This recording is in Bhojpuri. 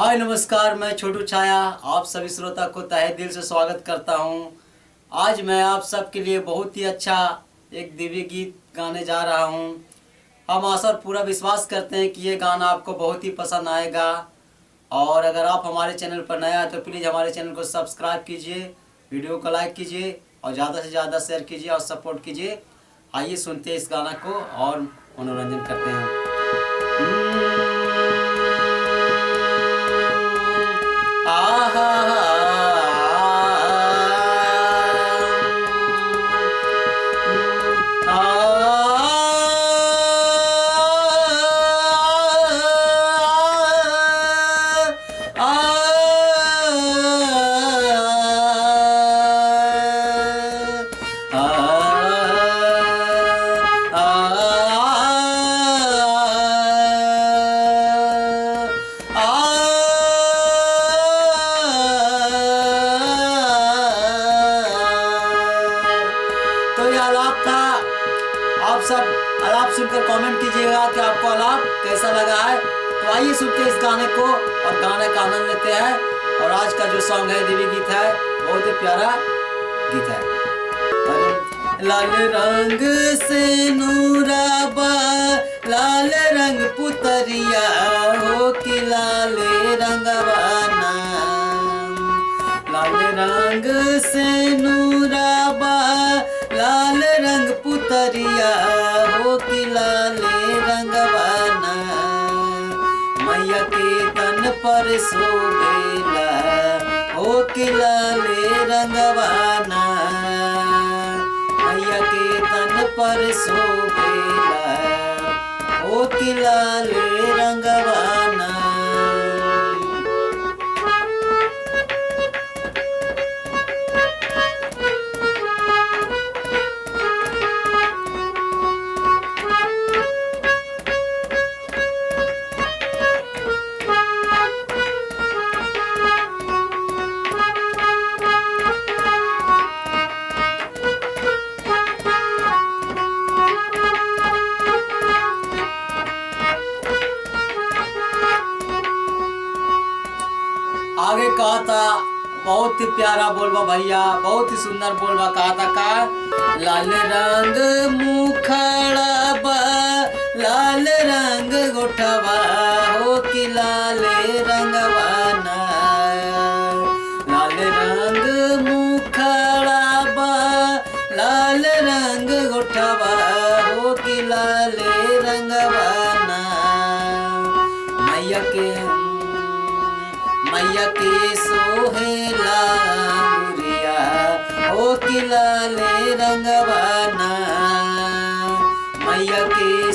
हाय नमस्कार, मैं छोटू छाया आप सभी श्रोता को तहे दिल से स्वागत करता हूं। आज मैं आप सबके लिए बहुत ही अच्छा एक दिव्य गीत गाने जा रहा हूं। हम आशा और पूरा विश्वास करते हैं कि ये गाना आपको बहुत ही पसंद आएगा। और अगर आप हमारे चैनल पर नया है तो प्लीज़ हमारे चैनल को सब्सक्राइब कीजिए, वीडियो को लाइक कीजिए और ज़्यादा से ज़्यादा शेयर कीजिए और सपोर्ट कीजिए। आइए सुनते हैं इस गाना को और मनोरंजन करते हैं। तो ये आलाप था। आप सब आलाप सुनकर कमेंट कीजिएगा कि आपको आलाप कैसा लगा है। तो आइए सुनते हैं इस गाने को और गाने का आनंद लेते हैं। और आज का जो सॉन्ग है दिव्य गीत है, बहुत ही प्यारा गीत है। लाल रंग से नूराबा लाल रंग पुतरिया हो कि लाल रंगवाना। लाल रंग से नूराबा लाल रंग पुतरिया हो कि लाल रंगवाना। मैया के तन पर शोभेला हो कि लाल रंगवाना। मैया के तन पर शोभेला हो कि लाल रंगवाना। आगे कहा था बहुत ही प्यारा बोलबा भैया, बहुत ही सुंदर बोलबा। कहा था का लाल रंग मुखड़ा बा लाल रंग गोठवा हो कि लाल रंगवाना। लाल रंग मुखड़ा बा लाल रंग गोठवा हो कि लाल रंगवाना। मैया के सोहेला मुरिया हो कि लाल रंगवाना। मैया के